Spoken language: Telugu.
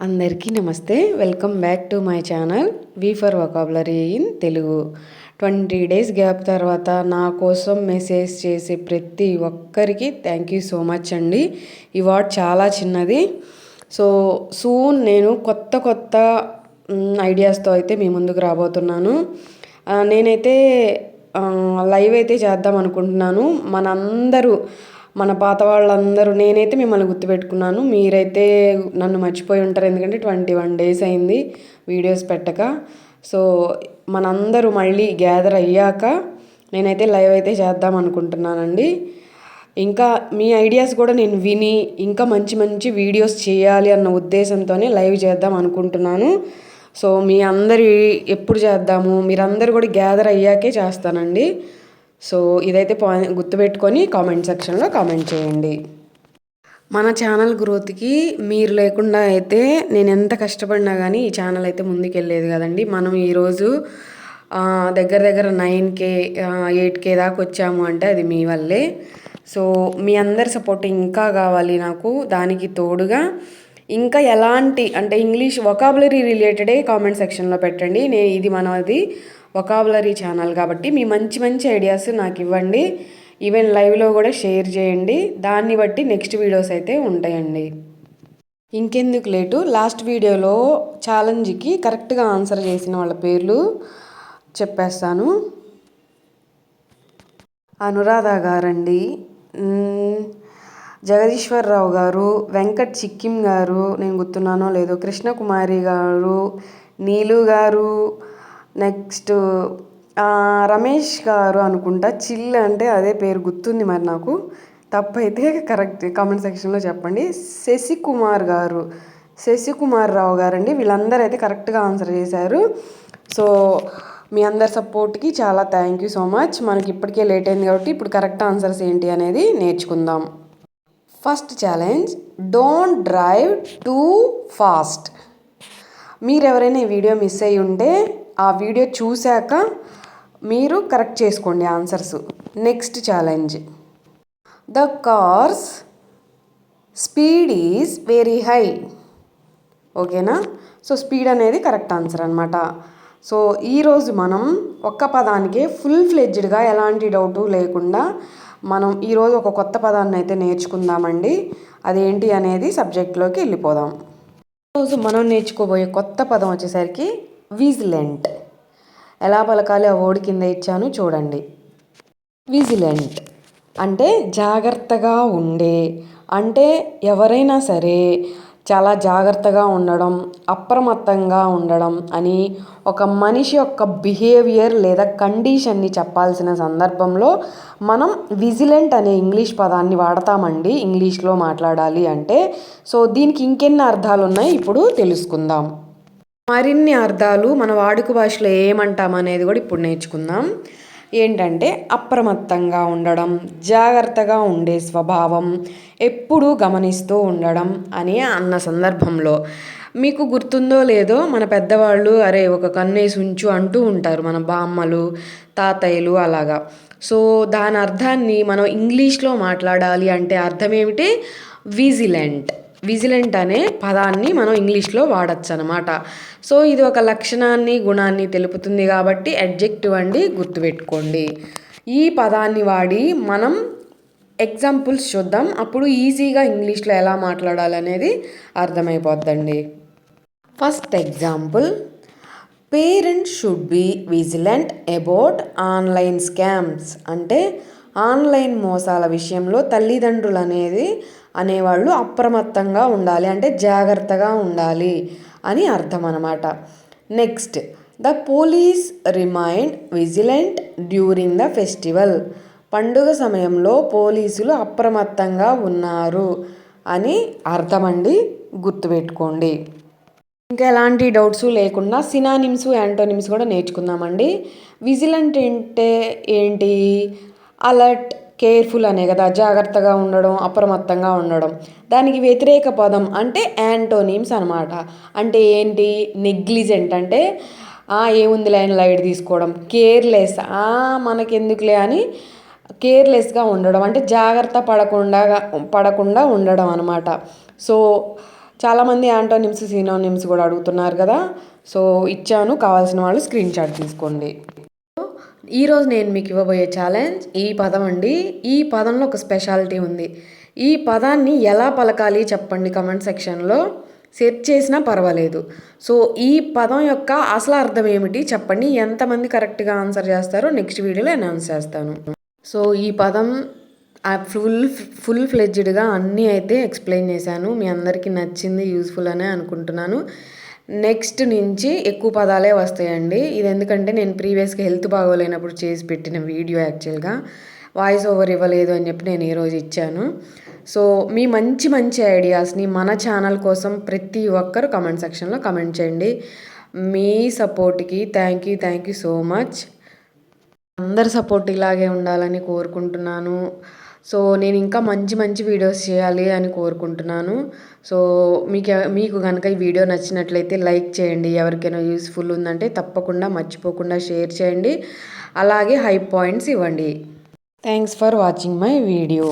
అందరికీ నమస్తే. Welcome back to my channel V for vocabulary in Telugu. 20 days gap తర్వాత నా కోసం మెసేజ్ చేసే ప్రతి ఒక్కరికి థ్యాంక్ యూ సో మచ్ అండి. ఈ వార్డ్ చాలా చిన్నది. సో సూన్ నేను కొత్త ఐడియాస్తో అయితే మీ ముందుకు రాబోతున్నాను. నేనైతే లైవ్ అయితే చేద్దాం అనుకుంటున్నాను. మన పాత వాళ్ళందరూ నేనైతే మిమ్మల్ని గుర్తుపెట్టుకున్నాను. మీరైతే నన్ను మర్చిపోయి ఉంటారు, ఎందుకంటే 21 డేస్ అయింది వీడియోస్ పెట్టక. సో మనందరూ మళ్ళీ గ్యాదర్ అయ్యాక నేనైతే లైవ్ అయితే చేద్దాం అనుకుంటున్నానండి. ఇంకా మీ ఐడియాస్ కూడా నేను విని ఇంకా మంచి వీడియోస్ చేయాలి అన్న ఉద్దేశంతోనే లైవ్ చేద్దాం అనుకుంటున్నాను. సో మీ అందరి ఎప్పుడు చేద్దాము, మీరందరూ కూడా గ్యాదర్ అయ్యాకే చేస్తానండి. సో ఇదైతే గుర్తుపెట్టుకొని కామెంట్ సెక్షన్లో కామెంట్ చేయండి. మన ఛానల్ గ్రోత్కి మీరు లేకుండా అయితే నేను ఎంత కష్టపడినా కానీ ఈ ఛానల్ అయితే ముందుకెళ్ళేది కదండి. మనం ఈరోజు దగ్గర 9K 8K దాకా వచ్చాము అంటే అది మీ వల్లే. సో మీ అందరి సపోర్ట్ ఇంకా కావాలి నాకు. దానికి తోడుగా ఇంకా ఎలాంటి అంటే ఇంగ్లీష్ వొకాబులరీ రిలేటెడే కామెంట్ సెక్షన్లో పెట్టండి. ఇది మనది వొకాబులరీ ఛానల్ కాబట్టి మీ మంచి ఐడియాస్ నాకు ఇవ్వండి. ఈవెన్ లైవ్లో కూడా షేర్ చేయండి. దాన్ని బట్టి నెక్స్ట్ వీడియోస్ అయితే ఉంటాయండి. ఇంకెందుకు లేటు, లాస్ట్ వీడియోలో ఛాలెంజ్కి కరెక్ట్గా ఆన్సర్ చేసిన వాళ్ళ పేర్లు చెప్పేస్తాను. అనురాధ గారండి, జగదీశ్వరరావు గారు, వెంకట్ చిక్కిం గారు, నేను గుర్తున్నానో లేదో, కృష్ణకుమారి గారు, నీలు గారు, నెక్స్ట్ రమేష్ గారు అనుకుంటా. చిల్ అంటే అదే పేరు గుర్తుంది, మరి నాకు తప్పైతే కరెక్ట్ కామెంట్ సెక్షన్లో చెప్పండి. శశికుమార్ రావు గారండి, వీళ్ళందరూ అయితే కరెక్ట్గా ఆన్సర్ చేశారు. సో మీ అందరి సపోర్ట్కి చాలా థ్యాంక్ యూ సో మచ్. మనకి ఇప్పటికే లేట్ అయింది కాబట్టి ఇప్పుడు కరెక్ట్ ఆన్సర్స్ ఏంటి అనేది నేర్చుకుందాం. First challenge, don't drive too fast. మీరు ఎవరైనా ఈ వీడియో మిస్ అయ్యి ఉంటే ఆ వీడియో చూశాక మీరు కరెక్ట్ చేసుకోండి answers. Next challenge, the cars speed is very high. ఓకేనా? సో స్పీడ్ అనేది కరెక్ట్ ఆన్సర్ అనమాట. సో ఈరోజు మనం ఒక్క పదానికే ఫుల్ ఫ్లెడ్జ్డ్గా ఎలాంటి డౌటు లేకుండా మనం ఈరోజు ఒక కొత్త పదాన్ని అయితే నేర్చుకుందామండి. అదేంటి అనేది సబ్జెక్ట్లోకి వెళ్ళిపోదాం. ఈరోజు మనం నేర్చుకోబోయే కొత్త పదం వచ్చేసరికి విజిలెంట్. ఎలా పలకాలి ఆ వర్డ్ కింద ఇచ్చాను చూడండి. విజిలెంట్ అంటే జాగ్రత్తగా ఉండే, అంటే ఎవరైనా సరే చాలా జాగ్రత్తగా ఉండడం, అప్రమత్తంగా ఉండడం అని ఒక మనిషి యొక్క బిహేవియర్ లేదా కండిషన్ని చెప్పాల్సిన సందర్భంలో మనం విజిలెంట్ అనే ఇంగ్లీష్ పదాన్ని వాడతామండి ఇంగ్లీష్లో మాట్లాడాలి అంటే. సో దీనికి ఇంకెన్ని అర్థాలు ఉన్నాయి ఇప్పుడు తెలుసుకుందాం. మరిన్ని అర్థాలు మన వాడుక భాషలో ఏమంటాం అనేది కూడా ఇప్పుడు నేర్చుకుందాం. ఏంటంటే అప్రమత్తంగా ఉండడం, జాగ్రత్తగా ఉండే స్వభావం, ఎప్పుడూ గమనిస్తూ ఉండడం అని అన్న సందర్భంలో మీకు గుర్తుందో లేదో మన పెద్దవాళ్ళు అరే ఒక కన్నేసి ఉంచు అంటూ ఉంటారు, మన బామ్మలు తాతయ్యలు అలాగా. సో దాని అర్థాన్ని మనం ఇంగ్లీష్లో మాట్లాడాలి అంటే అర్థం ఏమిటి? విజిలెంట్ అనే పదాన్ని మనం ఇంగ్లీష్లో వాడచ్చు అనమాట. సో ఇది ఒక లక్షణాన్ని గుణాన్ని తెలుపుతుంది కాబట్టి అడ్జెక్టివ్ అండి, గుర్తుపెట్టుకోండి. ఈ పదాన్ని వాడి మనం ఎగ్జాంపుల్స్ చూద్దాం, అప్పుడు ఈజీగా ఇంగ్లీష్లో ఎలా మాట్లాడాలి అనేది అర్థమైపోద్దండి. First example, parents should be vigilant about online scams. అంటే ఆన్లైన్ మోసాల విషయంలో తల్లిదండ్రులు అనేవాళ్ళు అప్రమత్తంగా ఉండాలి, అంటే జాగ్రత్తగా ఉండాలి అని అర్థం అన్నమాట. Next, the police remained vigilant during the festival. పండుగ సమయంలో పోలీసులు అప్రమత్తంగా ఉన్నారు అని అర్థం అండి, గుర్తుపెట్టుకోండి. ఇంకా ఎలాంటి డౌట్స్ లేకుండా సినానిమ్స్ యాంటోనిమ్స్ కూడా నేర్చుకుందామండి. విజిలెంట్ అంటే ఏంటి? అలర్ట్, కేర్ఫుల్ అనే కదా, జాగ్రత్తగా ఉండడం, అప్రమత్తంగా ఉండడం. దానికి వ్యతిరేక పదం అంటే యాంటోనిమ్స్ అనమాట. అంటే ఏంటి? నెగ్లిజెంట్ అంటే ఏముందిలే అని లైట్ తీసుకోవడం, కేర్లెస్ మనకెందుకులే అని కేర్లెస్గా ఉండడం, అంటే జాగ్రత్త పడకుండా ఉండడం అనమాట. సో చాలామంది యాంటోనిమ్స్ సినోనిమ్స్ కూడా అడుగుతున్నారు కదా, సో ఇచ్చాను, కావాల్సిన వాళ్ళు స్క్రీన్ షాట్ తీసుకోండి. ఈరోజు నేను మీకు ఇవ్వబోయే ఛాలెంజ్ ఈ పదం అండి. ఈ పదంలో ఒక స్పెషాలిటీ ఉంది. ఈ పదాన్ని ఎలా పలకాలి చెప్పండి కమెంట్ సెక్షన్లో. సెర్చ్ చేసినా పర్వాలేదు. సో ఈ పదం యొక్క అసలు అర్థం ఏమిటి చెప్పండి. ఎంతమంది కరెక్ట్గా ఆన్సర్ చేస్తారో నెక్స్ట్ వీడియోలో అనౌన్స్ చేస్తాను. సో ఈ పదం ఫుల్ ఫ్లెడ్జ్డ్గా అన్నీ అయితే ఎక్స్ప్లెయిన్ చేశాను. మీ అందరికీ నచ్చింది, యూస్ఫుల్ అనే అనుకుంటున్నాను. నెక్స్ట్ నుంచి ఎక్కువ పదాలే వస్తాయండి. ఇది ఎందుకంటే నేను ప్రీవియస్గా హెల్త్ బాగోలేనప్పుడు చేసి పెట్టిన వీడియో. యాక్చువల్గా వాయిస్ ఓవర్ ఇవ్వలేదు అని చెప్పి నేను ఈరోజు ఇచ్చాను. సో మీ మంచి మంచి ఐడియాస్ని మన ఛానల్ కోసం ప్రతి ఒక్కరు కమెంట్ సెక్షన్లో కమెంట్ చేయండి. మీ సపోర్ట్కి థ్యాంక్ యూ సో మచ్. అందరి సపోర్ట్ ఇలాగే ఉండాలని కోరుకుంటున్నాను. సో నేను ఇంకా మంచి మంచి వీడియోస్ చేయాలి అని కోరుకుంటున్నాను. సో మీకు కనుక ఈ వీడియో నచ్చినట్లయితే లైక్ చేయండి. ఎవరికైనా యూస్ఫుల్ ఉందంటే తప్పకుండా మర్చిపోకుండా షేర్ చేయండి. అలాగే హై పాయింట్స్ ఇవ్వండి. Thanks for watching my video.